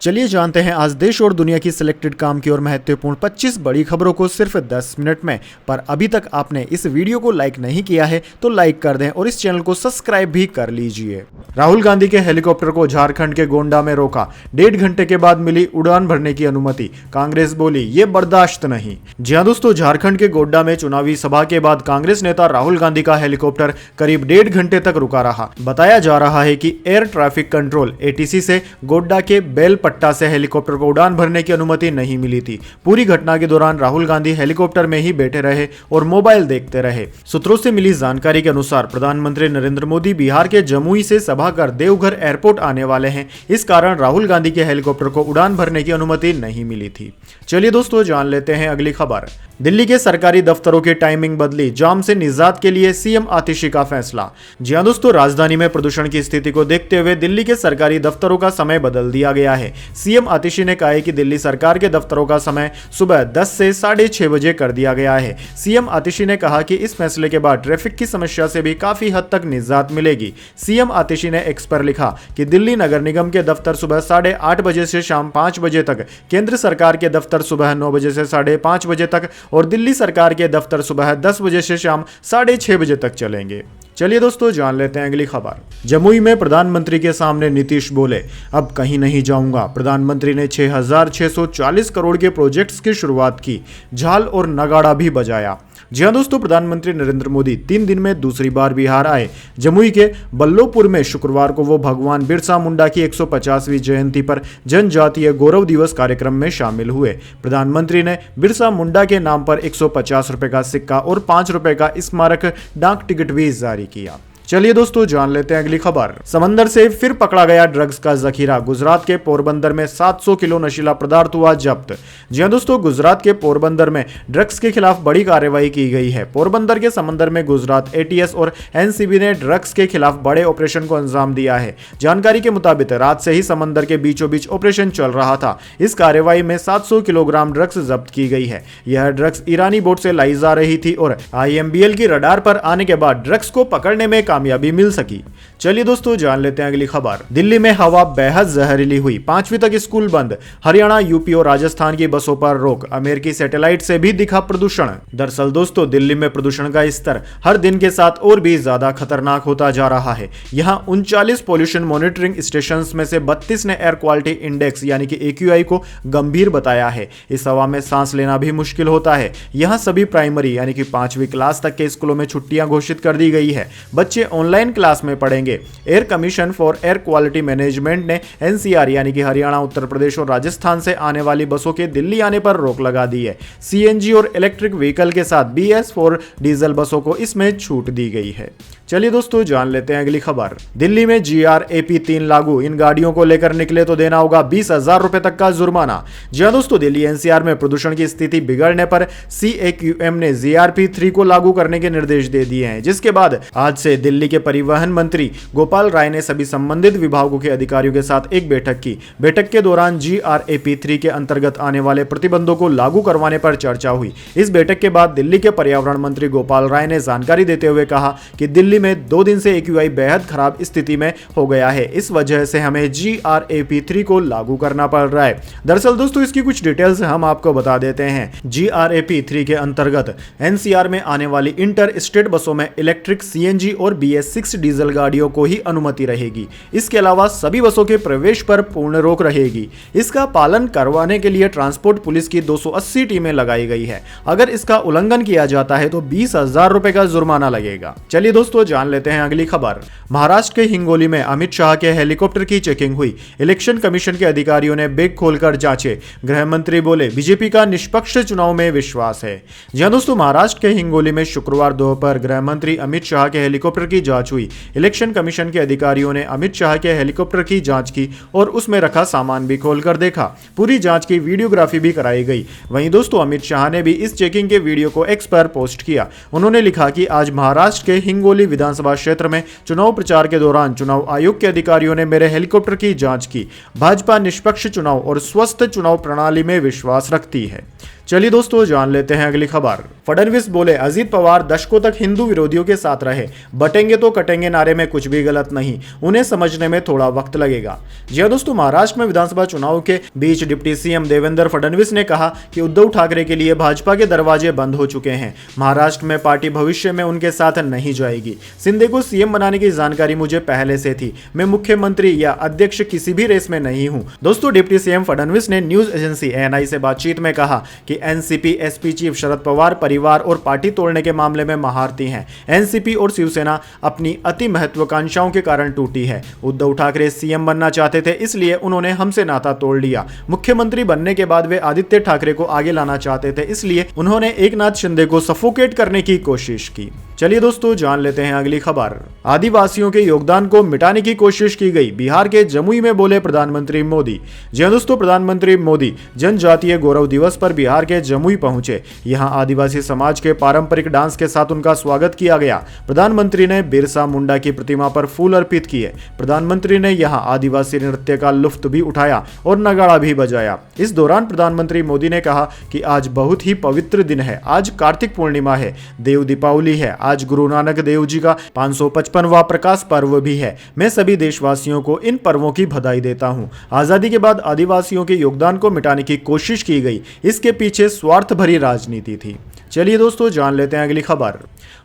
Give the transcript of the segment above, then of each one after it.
चलिए जानते हैं आज देश और दुनिया की सिलेक्टेड काम की और महत्वपूर्ण 25 बड़ी खबरों को सिर्फ 10 मिनट में। पर अभी तक आपने इस वीडियो को लाइक नहीं किया है तो लाइक कर दें और इस चैनल को सब्सक्राइब भी कर लीजिए। राहुल गांधी के हेलीकॉप्टर को झारखंड के गोंडा में रोका, 1.5 घंटे के बाद मिली उड़ान भरने की अनुमति। कांग्रेस बोली ये बर्दाश्त नहीं। जी हां दोस्तों, झारखंड के गोड्डा में चुनावी सभा के बाद कांग्रेस नेता राहुल गांधी का हेलीकॉप्टर करीब 1.5 घंटे तक रुका रहा। बताया जा रहा है कि एयर ट्रैफिक कंट्रोल एटीसी से गोड्डा के बेलपट्टा से हेलीकॉप्टर को उड़ान भरने की अनुमति नहीं मिली थी। पूरी घटना के दौरान राहुल गांधी हेलीकॉप्टर में ही बैठे रहे और मोबाइल देखते रहे। सूत्रों से मिली जानकारी के अनुसार प्रधानमंत्री नरेंद्र मोदी बिहार के जमुई से सभा कर देवघर एयरपोर्ट आने वाले हैं। इस कारण राहुल गांधी के हेलीकॉप्टर को उड़ान भरने की अनुमति नहीं मिली थी। चलिए दोस्तों जान लेते हैं अगली खबर। दिल्ली के सरकारी दफ्तरों की टाइमिंग बदली, जाम से निजात के लिए सीएम आतिशी का फैसला। जी हां दोस्तों, राजधानी में प्रदूषण की स्थिति को देखते हुए दिल्ली के सरकारी दफ्तरों का समय बदल दिया गया है। सीएम आतिशी ने कहा है कि दिल्ली सरकार के दफ्तरों का समय सुबह 10 से 6:30 बजे कर दिया गया है। सीएम आतिशी ने कहा कि इस फैसले के बाद ट्रैफिक की समस्या से भी काफी हद तक निजात मिलेगी। सीएम आतिशी ने एक्स पर लिखा कि दिल्ली नगर निगम के दफ्तर सुबह 8:30 बजे से शाम 5 बजे तक, केंद्र सरकार के दफ्तर सुबह 9 बजे से 5:30 बजे तक और दिल्ली सरकार के दफ्तर सुबह 10 बजे से शाम 6:30 बजे तक चलेंगे। चलिए दोस्तों जान लेते हैं अगली खबर। जमुई में प्रधानमंत्री के सामने नीतीश बोले, अब कहीं नहीं जाऊंगा। प्रधानमंत्री ने 6,640 करोड़ के प्रोजेक्ट्स की शुरुआत की, झाल और नगाड़ा भी बजाया। जी हां दोस्तों, प्रधानमंत्री नरेंद्र मोदी 3 दिन में दूसरी बार बिहार आए। जमुई के बल्लोपुर में शुक्रवार को वो भगवान बिरसा मुंडा की 150वीं जयंती पर जनजातीय गौरव दिवस कार्यक्रम में शामिल हुए। प्रधानमंत्री ने बिरसा मुंडा के नाम पर 150 रुपए का सिक्का और 5 रुपए का स्मारक डाक टिकट भी जारी किया। चलिए दोस्तों जान लेते हैं अगली खबर। समंदर से फिर पकड़ा गया ड्रग्स का जखीरा, गुजरात के पोरबंदर में 700 किलो नशीला पदार्थ हुआ जब्त। जी हां दोस्तों, गुजरात के पोरबंदर में ड्रग्स के खिलाफ बड़ी कार्रवाई की गई है। पोरबंदर के समंदर में गुजरात एटीएस और एनसीबी ने ड्रग्स के खिलाफ बड़े ऑपरेशन को अंजाम दिया है। जानकारी के मुताबिक रात से ही समंदर के बीचों बीच ऑपरेशन चल रहा था। इस कार्रवाई में 700 किलोग्राम ड्रग्स जब्त की गई है। यह ड्रग्स ईरानी बोट से लाई जा रही थी और आईएमबीएल की रडार पर आने के बाद ड्रग्स को पकड़ने में कामयाबी मिल सकी। चलिए दोस्तों जान लेते हैं अगली खबर। दिल्ली में हवा बेहद जहरीली हुई, 5वीं तक स्कूल बंद। हरियाणा, यूपी और राजस्थान की बसों पर रोक। अमेरिकी सैटेलाइट से भी दिखा प्रदूषण। दरअसल दोस्तों, दिल्ली में प्रदूषण का स्तर हर दिन के साथ और भी ज्यादा खतरनाक होता जा रहा है। यहां 39 पॉल्यूशन मॉनिटरिंग स्टेशन में से 32 ने एयर क्वालिटी इंडेक्स यानी कि AQI को गंभीर बताया है। इस हवा में सांस लेना भी मुश्किल होता है। यहाँ सभी प्राइमरी यानी कि 5वीं क्लास तक के स्कूलों में छुट्टियां घोषित कर दी गई है। बच्चे ऑनलाइन क्लास में पढ़ेंगे। Air commission for air quality management ने NCR यानी कि हरियाणा, उत्तर प्रदेश और राजस्थान से आने वाली बसों के दिल्ली आने पर रोक लगा दी है। CNG और इलेक्ट्रिक व्हीकल के साथ BS4 डीजल बसों को इसमें छूट दी गई है। चलिए दोस्तों जान लेते हैं अगली खबर। दिल्ली में GRAP 3 लागू, इन गाड़ियों को लेकर निकले तो देना होगा 20,000 रुपए तक का जुर्माना। जी हां दोस्तों, दिल्ली NCR में प्रदूषण की स्थिति बिगड़ने पर CAQM ने GRP 3 को लागू करने के निर्देश दे दिए हैं, जिसके बाद आज से दिल्ली के परिवहन मंत्री गोपाल राय ने सभी संबंधित विभागों के अधिकारियों के साथ एक बैठक की। बैठक के दौरान GRAP 3 के अंतर्गत आने वाले प्रतिबंधों को लागू करवाने पर चर्चा हुई। इस बैठक के बाद दिल्ली के पर्यावरण मंत्री गोपाल राय ने जानकारी देते हुए कहा कि दिल्ली में 2 दिन से AQI बेहद खराब स्थिति में हो गया है। इस वजह से हमें GRAP 3 को लागू करना पड़ रहा है। दरअसल दोस्तों, इसकी कुछ डिटेल्स हम आपको बता देते हैं। GRAP 3 के अंतर्गत NCR में आने वाली इंटर स्टेट बसों में इलेक्ट्रिक, CNG और BS6 डीजल गाड़ियों को ही अनुमति रहेगी। इसके अलावा सभी बसों के प्रवेश पर पूर्ण रोक रहेगी। इसका पालन करवाने के लिए ट्रांसपोर्ट पुलिस की 280 टीमें लगाई गई है। अगर इसका उल्लंघन किया जाता है तो 20,000 रुपए का जुर्माना लगेगा। चलिए दोस्तों जान लेते हैं अगली खबर। महाराष्ट्र के हिंगोली में अमित शाह के हेलीकॉप्टर की चेकिंग हुई। इलेक्शन कमीशन के अधिकारियों ने बैग खोलकर जांचे। गृह मंत्री बोले, बीजेपी का निष्पक्ष चुनाव में विश्वास है। जी हां दोस्तों, महाराष्ट्र के हिंगोली में शुक्रवार दोपहर गृह मंत्री अमित शाह के हेलीकॉप्टर की जांच हुई। इलेक्शन कमीशन के अधिकारियों ने अमित शाह के हेलीकॉप्टर की जांच की और उसमें रखा सामान भी खोलकर देखा। पूरी जांच की वीडियोग्राफी भी कराई गई। वहीं दोस्तों, अमित शाह ने भी इस चेकिंग के वीडियो को एक्स पर पोस्ट किया। उन्होंने लिखा कि आज महाराष्ट्र के हिंगोली विधानसभा क्षेत्र में चुनाव प्रचार के दौरान चुनाव आयोग के अधिकारियों ने मेरे हेलीकॉप्टर की जांच की। भाजपा निष्पक्ष चुनाव और स्वस्थ चुनाव प्रणाली में विश्वास रखती है। चलिए दोस्तों जान लेते हैं अगली खबर। फडणवीस बोले अजित पवार दशकों तक हिंदू विरोधियों के साथ रहे, बटेंगे तो कटेंगे नारे में कुछ भी गलत नहीं, उन्हें समझने में थोड़ा वक्त लगेगा। जी हां दोस्तों, महाराष्ट्र में विधानसभा चुनाव के बीच डिप्टी सीएम देवेंद्र फडणवीस ने कहा कि उद्धव ठाकरे के लिए भाजपा के दरवाजे बंद हो चुके हैं। महाराष्ट्र में पार्टी भविष्य में उनके साथ नहीं जाएगी। शिंदे को सीएम बनाने की जानकारी मुझे पहले से थी। मैं मुख्यमंत्री या अध्यक्ष किसी भी रेस में नहीं हूं। दोस्तों, डिप्टी सीएम फडणवीस ने न्यूज एजेंसी ANI से बातचीत में कहा कि NCP SP chief Sharad Pawar परिवार और पार्टी तोड़ने के मामले में महारथी हैं। एनसीपी और शिवसेना अपनी अति महत्वाकांक्षाओं के कारण टूटी है। उद्धव ठाकरे सीएम बनना चाहते थे, इसलिए उन्होंने हमसे नाता तोड़ लिया। मुख्यमंत्री बनने के बाद वे आदित्य ठाकरे को आगे लाना चाहते थे, इसलिए उन्होंने एकनाथ शिंदे को सफोकेट करने की कोशिश की। चलिए दोस्तों जान लेते हैं अगली खबर। आदिवासियों के योगदान को मिटाने की कोशिश की गई, बिहार के जमुई में बोले प्रधानमंत्री मोदी। जी दोस्तों, प्रधानमंत्री मोदी जनजातीय गौरव दिवस पर बिहार के जमुई पहुंचे। यहां आदिवासी समाज के पारंपरिक डांस के साथ उनका स्वागत किया गया। प्रधानमंत्री ने बिरसा मुंडा की प्रतिमा पर फूल अर्पित किए। प्रधानमंत्री ने यहां आदिवासी नृत्य का लुत्फ भी उठाया और नगाड़ा भी बजाया। इस दौरान प्रधानमंत्री मोदी ने कहा कि आज बहुत ही पवित्र दिन है। आज कार्तिक पूर्णिमा है, देव दीपावली है, आज गुरु नानक देव जी का 555वां प्रकाश पर्व भी है। मैं सभी देशवासियों को इन पर्वों की बधाई देता हूं। आजादी के बाद आदिवासियों के योगदान को मिटाने की कोशिश की गई, इसके पीछे स्वार्थ भरी राजनीति थी। चलिए दोस्तों जान लेते हैं अगली खबर।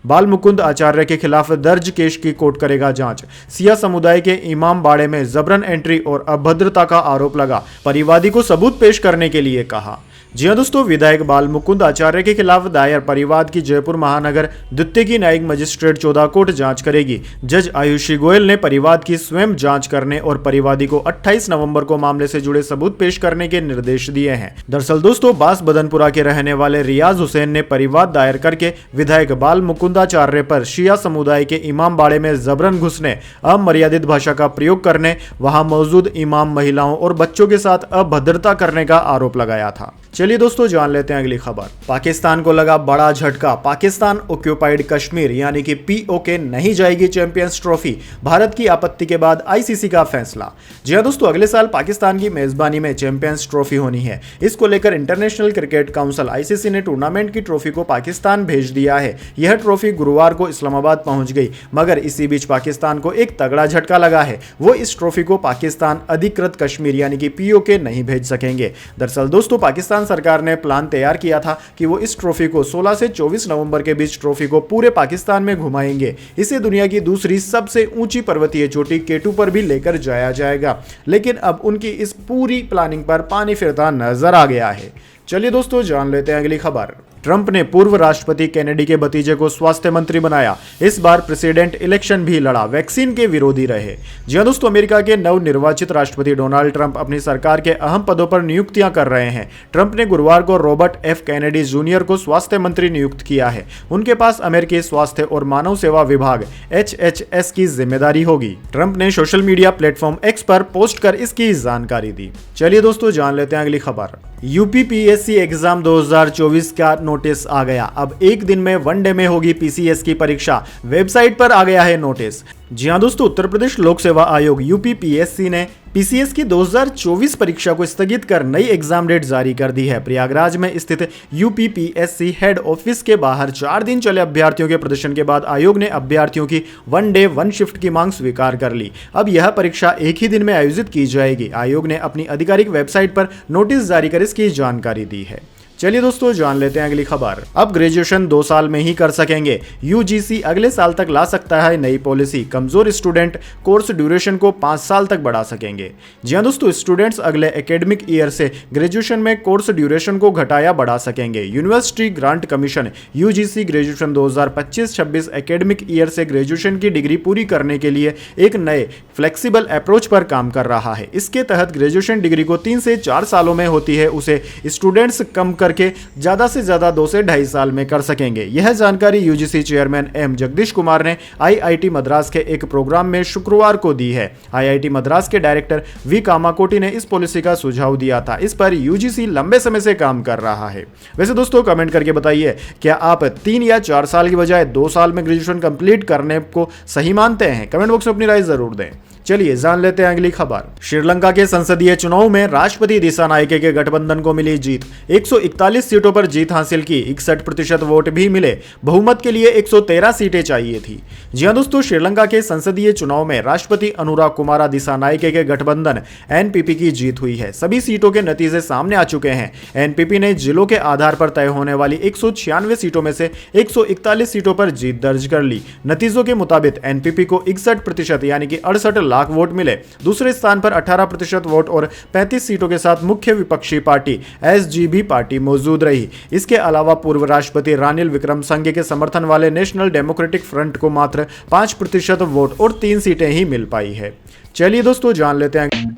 बाल मुकुंद आचार्य के खिलाफ दर्ज केस की कोर्ट करेगा जांच। सिया समुदाय के इमाम बाड़े में जबरन एंट्री और अभद्रता का आरोप लगा, परिवादी को सबूत पेश करने के लिए कहा। जी हां दोस्तों, विधायक बाल मुकुंद आचार्य के खिलाफ दायर परिवाद की जयपुर महानगर द्वितीय की न्यायिक मजिस्ट्रेट 14 कोर्ट जांच करेगी। जज आयुषी गोयल ने परिवाद की स्वयं जांच करने और परिवादी को 28 नवंबर को मामले से जुड़े सबूत पेश करने के निर्देश दिए हैं। दरअसल दोस्तों, बास बदनपुरा के रहने वाले रियाज हुसैन ने परिवाद दायर करके विधायक बाल मुकुंदाचार्य पर शिया समुदाय के इमाम बाड़े में जबरन घुसने, अमर्यादित भाषा का प्रयोग करने, वहां मौजूद इमाम महिलाओं और बच्चों के साथ अभद्रता करने का आरोप लगाया था। चलिए दोस्तों जान लेते हैं अगली खबर। पाकिस्तान को लगा बड़ा झटका, पाकिस्तान ऑक्यूपाइड कश्मीर यानी कि POK नहीं जाएगी चैंपियंस ट्रॉफी, भारत की आपत्ति के बाद ICC का फैसला। जी हां दोस्तों, अगले साल पाकिस्तान की मेजबानी में चैंपियंस ट्रॉफी होनी है। इसको लेकर इंटरनेशनल क्रिकेट काउंसिल ICC ने टूर्नामेंट की ट्रॉफी को पाकिस्तान भेज दिया है। यह ट्रॉफी गुरुवार को इस्लामाबाद पहुंच गई, मगर इसी बीच पाकिस्तान को एक तगड़ा झटका लगा है। वो इस ट्रॉफी को पाकिस्तान अधिकृत कश्मीर यानी कि POK नहीं भेज सकेंगे। दरअसल दोस्तों, पाकिस्तान सरकार ने प्लान तैयार किया था कि वो इस ट्रॉफी को 16 से 24 नवंबर के बीच ट्रॉफी को पूरे पाकिस्तान में घुमाएंगे। इसे दुनिया की दूसरी सबसे ऊंची पर्वतीय चोटी K2 पर भी लेकर जाया जाएगा, लेकिन अब उनकी इस पूरी प्लानिंग पर पानी फिरता नजर आ गया है। चलिए दोस्तों जान लेते हैं अगली खबर। ट्रंप ने पूर्व राष्ट्रपति केनेडी के भतीजे को स्वास्थ्य मंत्री बनाया। इस बार प्रेसिडेंट इलेक्शन भी लड़ा, वैक्सीन के विरोधी रहे। जी हां दोस्तों, अमेरिका के नवनिर्वाचित राष्ट्रपति डोनाल्ड ट्रंप अपनी सरकार के अहम पदों पर नियुक्तियां कर रहे हैं। ट्रंप ने गुरुवार को रॉबर्ट F केनेडी जूनियर को स्वास्थ्य मंत्री नियुक्त किया है। उनके पास अमेरिकी स्वास्थ्य और मानव सेवा विभाग HHS की जिम्मेदारी होगी। ट्रंप ने सोशल मीडिया प्लेटफॉर्म X पर पोस्ट कर इसकी जानकारी दी। चलिए दोस्तों जान लेते हैं अगली खबर। UPPSC एग्जाम 2024 का नोटिस आ गया। अब एक दिन में वनडे में होगी PCS की परीक्षा, वेबसाइट पर आ गया है नोटिस। जी हां दोस्तों, उत्तर प्रदेश लोक सेवा आयोग UPPSC ने PCS की 2024 परीक्षा को स्थगित कर नई एग्जाम डेट जारी कर दी है। प्रयागराज में स्थित UPPSC हेड ऑफिस के बाहर 4 दिन चले अभ्यर्थियों के प्रदर्शन के बाद आयोग ने अभ्यर्थियों की 1 डे 1 शिफ्ट की मांग स्वीकार कर ली। अब यह परीक्षा एक ही दिन में आयोजित की जाएगी। आयोग ने अपनी आधिकारिक वेबसाइट पर नोटिस जारी कर इसकी जानकारी दी है। चलिए दोस्तों जान लेते हैं अगली खबर। अब ग्रेजुएशन 2 साल में ही कर सकेंगे, UGC अगले साल तक ला सकता है नई पॉलिसी। कमजोर स्टूडेंट कोर्स ड्यूरेशन को 5 साल तक बढ़ा सकेंगे। जी हां दोस्तों, स्टूडेंट्स अगले एकेडमिक ईयर से ग्रेजुएशन में कोर्स ड्यूरेशन को घटाया बढ़ा सकेंगे। University grant commission UGC graduation 2025-26 academic year से ग्रेजुएशन की डिग्री पूरी करने के लिए एक नए फ्लेक्सिबल अप्रोच पर काम कर रहा है। इसके तहत ग्रेजुएशन डिग्री को 3 से 4 सालों में होती है, उसे स्टूडेंट्स कम करके ज्यादा से ज्यादा 2 से 2.5 साल में कर सकेंगे। यह जानकारी UGC chairman M Jagdish Kumar ने IIT मद्रास के एक प्रोग्राम में शुक्रवार को दी है। IIT मद्रास के डायरेक्टर V कामाकोटी ने इस पॉलिसी का सुझाव दिया था। इस पर UGC लंबे समय से काम कर रहा है। वैसे दोस्तों कमेंट करके बताइए, क्या आप 3 या 4 साल की बजाय 2 साल में ग्रेजुएशन कंप्लीट करने को सही मानते हैं? कमेंट बॉक्स में अपनी राय जरूर दें। चलिए जान लेते हैं अगली खबर। श्रीलंका के संसदीय चुनाव में राष्ट्रपति दिसानायके के गठबंधन को मिली जीत। 141 सीटों पर जीत हासिल की। 61% वोट भी मिले। बहुमत के लिए 113 सीटें चाहिए थी। जी हां दोस्तों, श्रीलंका के संसदीय चुनाव में राष्ट्रपति अनुरा कुमारा दिसानायके के गठबंधन एनपीपी की जीत हुई है। सभी सीटों के नतीजे सामने आ चुके हैं। एनपीपी ने जिलों के आधार पर तय होने वाली 196 सीटों में से 141 सीटों पर जीत दर्ज कर ली। नतीजों के मुताबिक एनपीपी को 61% यानी कि 68 लाख वोट मिले। दूसरे स्थान पर 18% वोट और 35 सीटों के साथ मुख्य विपक्षी पार्टी एसजीबी पार्टी मौजूद रही। इसके अलावा पूर्व राष्ट्रपति रानिल विक्रमसिंघे के समर्थन वाले नेशनल डेमोक्रेटिक फ्रंट को मात्र 5% वोट और 3 सीटें ही मिल पाई है। चलिए दोस्तों, जान लेते हैं